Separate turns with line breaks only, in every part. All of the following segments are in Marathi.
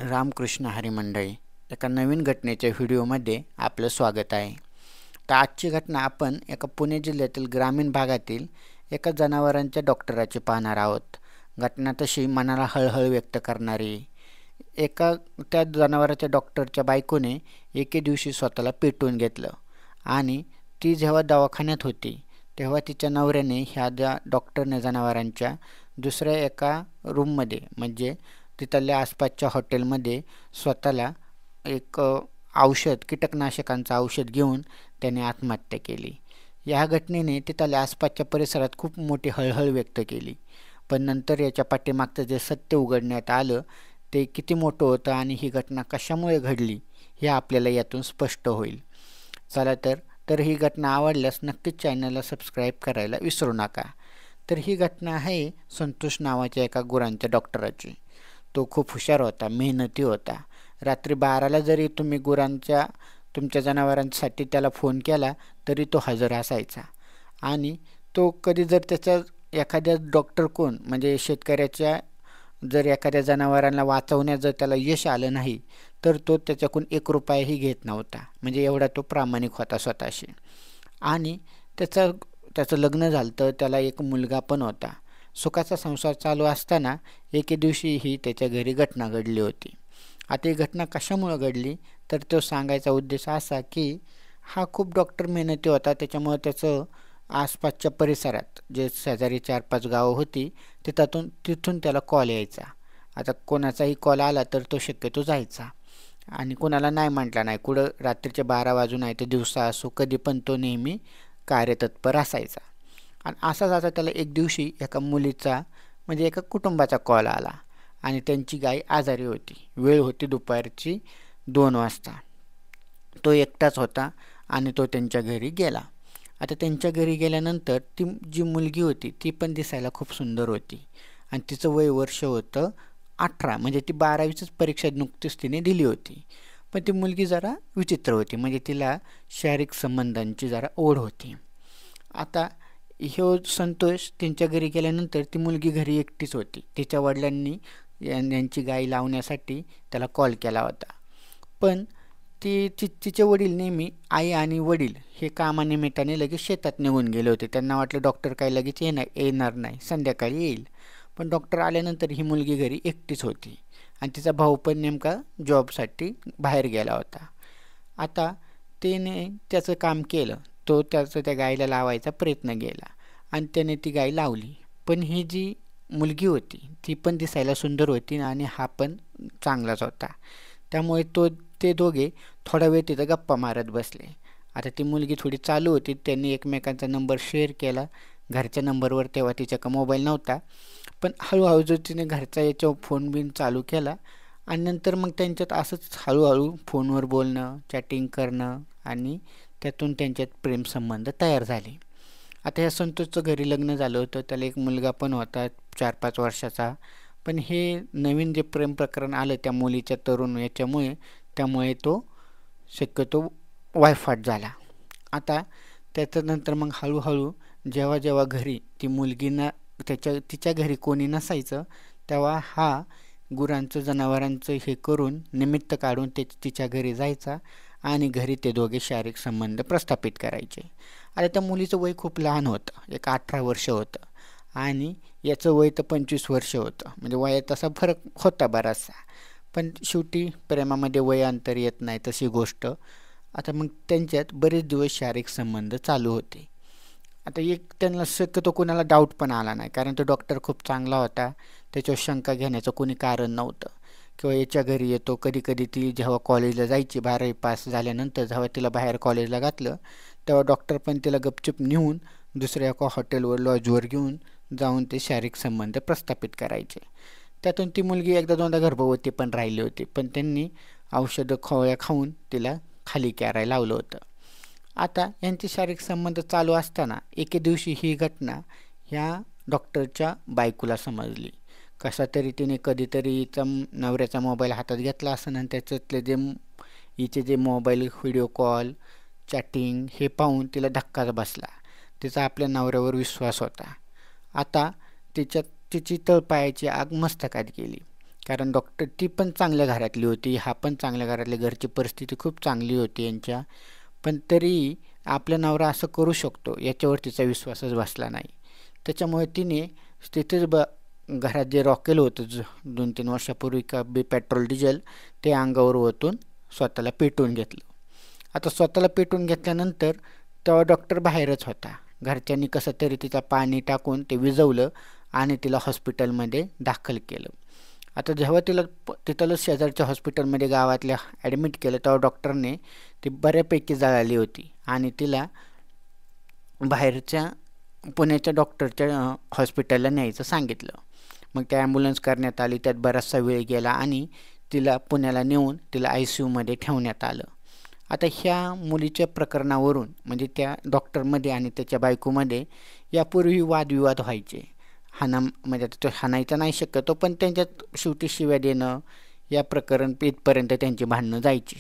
रामकृष्ण हरी मंडळी, एका नवीन घटनेच्या व्हिडिओमध्ये आपलं स्वागत आहे. तर आजची घटना आपण एका पुणे जिल्ह्यातील ग्रामीण भागातील एका जनावरांच्या डॉक्टराची पाहणार आहोत. घटना तशी मनाला हळहळ व्यक्त करणारी. एका त्या जनावराच्या डॉक्टरच्या बायकोने एके दिवशी स्वतःला पेटवून घेतलं आणि ती जेव्हा दवाखान्यात होती तेव्हा तिच्या नवऱ्याने ह्या डॉक्टरने जनावरांच्या दुसऱ्या एका रूममध्ये म्हणजे तिथल्या आसपासच्या हॉटेलमध्ये स्वतःला एक औषध कीटकनाशकांचं औषध घेऊन त्याने आत्महत्या केली. या घटनेने तिथल्या आसपासच्या परिसरात खूप मोठी हळहळ व्यक्त केली. पण नंतर याच्या पाठीमागचं जे सत्य उघडण्यात आलं ते किती मोठं होतं आणि ही घटना कशामुळे घडली हे आपल्याला यातून स्पष्ट होईल. चला तर ही घटना आवडल्यास नक्कीच चॅनलला सबस्क्राईब करायला विसरू नका. तर ही घटना आहे संतोष नावाच्या एका गुरांच्या डॉक्टराची. तो खूप हुशार होता, मेहनती होता. रात्री 12ला जरी तुम्ही तुमच्या जनावरांसाठी त्याला फोन केला तरी तो हजर असायचा. आणि तो कधी जर त्याच्या एखाद्या डॉक्टर कोण म्हणजे शेतकऱ्याच्या जर एखाद्या जनावरांना वाचवण्यात जर त्याला यश आलं नाही तर तो त्याच्याकडून 1 रुपयाही घेत नव्हता. म्हणजे एवढा तो प्रामाणिक होता स्वतःशी. आणि त्याचं लग्न झालं, त्याला एक मुलगा पण होता. सुखाचा संसार चालू असताना एके दिवशी ही त्याच्या घरी घटना घडली होती. आता ही घटना कशामुळे घडली तर तो सांगायचा उद्देश असा की हा खूप डॉक्टर मेहनती होता. त्याच्यामुळे त्याचं आसपासच्या परिसरात जे शेजारी 4-5 गावं होती तिथून त्याला कॉल यायचा. आता कोणाचाही कॉल आला तर तो शक्यतो जायचा आणि कोणाला नाही म्हटला नाही. कुठं रात्रीचे 12 वाजून नाही ते दिवसा असो कधी पण तो नेहमी कार्यतत्पर असायचा. आणि असा त्याला एक दिवशी एका मुलीचा म्हणजे एका कुटुंबाचा कॉल आला आणि त्यांची गाय आजारी होती. वेळ होती दुपारची 2 वाजता. तो एकटाच होता आणि तो त्यांच्या घरी गेला. आता त्यांच्या घरी गेल्यानंतर ती जी मुलगी होती ती पण दिसायला खूप सुंदर होती आणि तिचं वय वर्ष होतं 18. म्हणजे ती 12वीचीच परीक्षा नुकतीच तिने दिली होती. पण ती मुलगी जरा विचित्र होती. म्हणजे तिला शारीरिक संबंधांची जरा ओढ होती. आता संतोष त्यांच्या घरी गेल्यानंतर ती मुलगी घरी एकटीच होती. तिच्या वडिलांनी यांची गाय लावण्यासाठी त्याला कॉल केला होता. पण तिचे वडील नेहमी आई आणि वडील हे कामानिमित्ताने लगेच शेतात निघून गेले होते. त्यांना वाटलं डॉक्टर काही लगेच येणार नाही, संध्याकाळी येईल. पण डॉक्टर आल्यानंतर ही मुलगी घरी एकटीच होती आणि तिचा भाऊ पण नेमका जॉबसाठी बाहेर गेला होता. आता त्याने त्याचं काम केलं. तो त्या गायीला लावायचा प्रयत्न केला आणि त्याने ती गाय लावली. पण ही जी मुलगी होती ती पण दिसायला सुंदर होती आणि हा पण चांगलाच होता. त्यामुळे ते दोघे थोडा वेळ तिथं गप्पा मारत बसले. आता ती मुलगी थोडी चालू होती. त्यांनी एकमेकांचा नंबर शेअर केला. घरच्या नंबरवर तेव्हा तिच्याकडे मोबाईल नव्हता. पण हळूहळू जो तिने घरचा याच्यावर फोन बिन चालू केला आणि नंतर मग त्यांच्यात असंच हळूहळू फोनवर बोलणं, चॅटिंग करणं आणि त्यातून त्यांच्यात प्रेमसंबंध तयार झाले. आता ह्या संतोषचं घरी लग्न झालं होतं. त्याला एक मुलगा पण होता 4-5 वर्षाचा. पण हे नवीन जे प्रेम प्रकरण आलं त्या मुलीच्या तरुण त्यामुळे तो शक्यतो वायफाट झाला. आता त्याच्यानंतर मग हळूहळू जेव्हा घरी ती मुलगीना तिच्या घरी कोणी नसायचं तेव्हा हा गुरांचं जनावरांचं हे करून निमित्त काढून तिच्या घरी जायचा आणि घरी ते दोघे शारीरिक संबंध प्रस्थापित करायचे. आता त्या मुलीचं वय खूप लहान होतं, एक 18 वर्ष होतं आणि याचं वय तर 25 वर्ष होतं. म्हणजे वयात तसा फरक होता बराचसा. पण शेवटी प्रेमामध्ये वय अंतर येत नाही तशी गोष्ट. आता मग त्यांच्यात बरेच दिवस शारीरिक संबंध चालू होते. आता त्यांना शक्यतो कोणाला डाऊट पण आला नाही कारण तो डॉक्टर खूप चांगला होता. त्याच्यावर शंका घेण्याचं कोणी कारण नव्हतं. किंवा याच्या घरी येतो. कधी ती जेव्हा कॉलेजला जायची 12वी पास झाल्यानंतर जेव्हा तिला बाहेर कॉलेजला घातलं तेव्हा डॉक्टर पण तिला गपचूप नेऊन दुसऱ्या एका हॉटेलवर लॉजवर घेऊन जाऊन ते शारीरिक संबंध प्रस्थापित करायचे. त्यातून ती मुलगी एकदा दोनदा गर्भवती पण राहिली होती. पण त्यांनी औषधं खाऊन तिला खाली करायला लावलं होतं. आता यांचे शारीरिक संबंध चालू असताना एके दिवशी ही घटना ह्या डॉक्टरच्या बायकोला समजली. कसा तरी तिने कधीतरी नवऱ्याचा मोबाईल हातात घेतला असं आणि त्याच्यातले हिचे जे मोबाईल व्हिडिओ कॉल चॅटिंग हे पाहून तिला धक्काच बसला. तिचा आपल्या नवऱ्यावर विश्वास होता. आता तिची तळपायाची आग मस्तकात गेली कारण डॉक्टर ती पण चांगल्या घरातली होती, हा पण चांगल्या घरातली, घरची परिस्थिती खूप चांगली होती यांच्या. पण तरी आपला नवरा असं करू शकतो याच्यावर तिचा विश्वासच बसला नाही. त्याच्यामुळे तिने तिथेच घरात जे रॉकेल होतं 2-3 वर्षापूर्वी का पेट्रोल डिझेल ते अंगावर ओतून स्वतःला पेटवून घेतलं. आता स्वतःला पेटवून घेतल्यानंतर तेव्हा डॉक्टर बाहेरच होता. घरच्यांनी कसं तरी तिचं पाणी टाकून ते विझवलं आणि तिला हॉस्पिटलमध्ये दाखल केलं. आता जेव्हा तिथलं शेजारच्या हॉस्पिटलमध्ये गावातल्या ॲडमिट केलं तेव्हा डॉक्टरने ती बऱ्यापैकी जळाली होती आणि तिला बाहेरच्या पुण्याच्या डॉक्टरच्या हॉस्पिटलला न्यायचं सांगितलं. मग त्या ॲम्ब्युलन्स करण्यात आली, त्यात बराचसा वेळ गेला आणि तिला पुण्याला नेऊन तिला ICUमध्ये ठेवण्यात आलं. आता ह्या मुलीच्या प्रकरणावरून म्हणजे त्या डॉक्टरमध्ये आणि त्याच्या बायकोमध्ये यापूर्वी वादविवाद व्हायचे. म्हणजे तो हाणायचा नाही शक्यतो, पण त्यांच्यात शेवटी शिव्या देणं या प्रकरण इथपर्यंत त्यांची भांडणं जायची.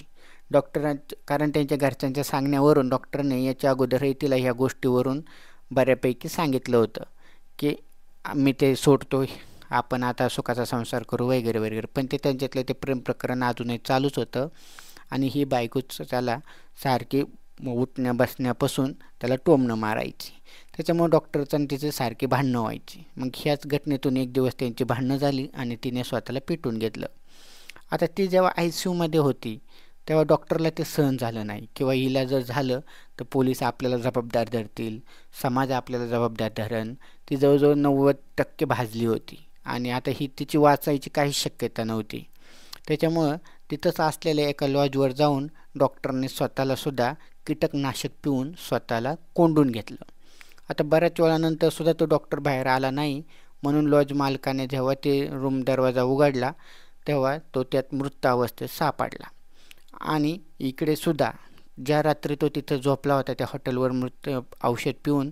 कारण त्यांच्या घरच्यांच्या सांगण्यावरून डॉक्टरने याच्या अगोदरही तिला ह्या गोष्टीवरून बऱ्यापैकी सांगितलं होतं की मी ते सोडतो, आपण आता सुखाचा संसार करू वगैरे वगैरे. पण ते त्यांच्यातलं ते प्रेम प्रकरण अजूनही चालूच होतं आणि ही बायकोच त्याला सारखी उठण्या बसण्यापासून त्याला टोमणं मारायची. त्याच्यामुळे डॉक्टरचं आणि तिचे सारखी भांडणं व्हायची. मग ह्याच घटनेतून एक दिवस त्यांची भांडणं झाली आणि तिने स्वतःला पेटवून घेतलं. आता ती जेव्हा ICUमध्ये होती तेव्हा डॉक्टरला ते सहन झालं नाही किंवा हिला जर झालं तर पोलीस आपल्याला जबाबदार धरतील, समाज आपल्याला जबाबदार धरण. ती जवळजवळ 90% भाजली होती आणि आता ही तिची वाचायची काहीच शक्यता नव्हती. त्याच्यामुळं तिथंच असलेल्या एका लॉजवर जाऊन डॉक्टरने स्वतःला सुद्धा कीटकनाशक पिऊन स्वतःला कोंडून घेतलं. आता बऱ्याच वेळानंतर सुद्धा तो डॉक्टर बाहेर आला नाही, म्हणून लॉज मालकाने जेव्हा ते रूम दरवाजा उघडला तेव्हा तो त्यात मृत अवस्थेत सापडला. आणि इकडे सुद्धा ज्या रात्री तो तिथं झोपला होता त्या हॉटेलवर औषध पिऊन,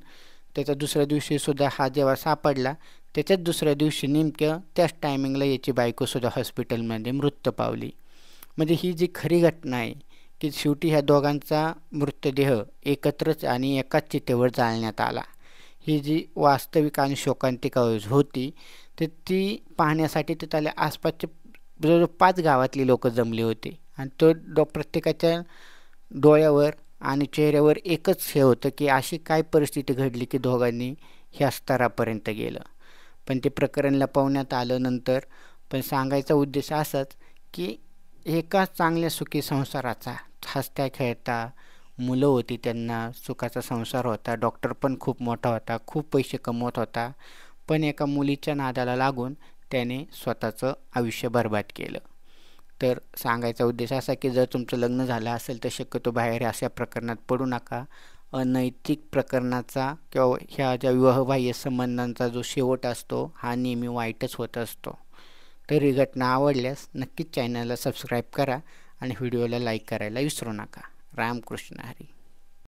त्याच्या दुसऱ्या दिवशी सुद्धा हा जेव्हा सापडला त्याच्याच दुसऱ्या दिवशी नेमक्या त्याच टायमिंगला याची बायकोसुद्धा हॉस्पिटलमध्ये मृत्यू पावली. म्हणजे ही जी खरी घटना आहे की शेवटी ह्या दोघांचा मृतदेह एकत्रच आणि एकाच चितेवर जाळण्यात आला. ही जी वास्तविक आणि शोकांतिका होती ती पाहण्यासाठी तिथल्या आसपासचे जवळजवळ 5 गावातली लोक जमली होती आणि तो प्रत्येकाच्या डोळ्यावर आणि चेहऱ्यावर एकच हे होतं की अशी काय परिस्थिती घडली की दोघांनी ह्या स्तरापर्यंत गेलं. पण ते प्रकरण लपवण्यात आलं नंतर. पण सांगायचा उद्देश असाच की एका चांगल्या सुखी संसाराचा हसत्या खेळता मुलं होती, त्यांना सुखाचा संसार होता, डॉक्टर पण खूप मोठा होता, खूप पैसे कमवत होता, पण एका मुलीच्या नादाला लागून त्याने स्वतःचं आयुष्य बर्बाद केलं. तर सांगायचा उद्देश असा की जर तुमचं लग्न झालं असेल तर शक्यतो बाहेर अशा प्रकरणात पडू नका. अनैतिक प्रकरणाचा किंवा ह्या ज्या विवाहबाह्य संबंधांचा जो शेवट असतो हा नेहमी वाईटच होत असतो. तर ही घटना आवडल्यास नक्कीच चॅनलला सबस्क्राईब करा आणि व्हिडिओला लाईक करायला विसरू नका. रामकृष्ण हरी.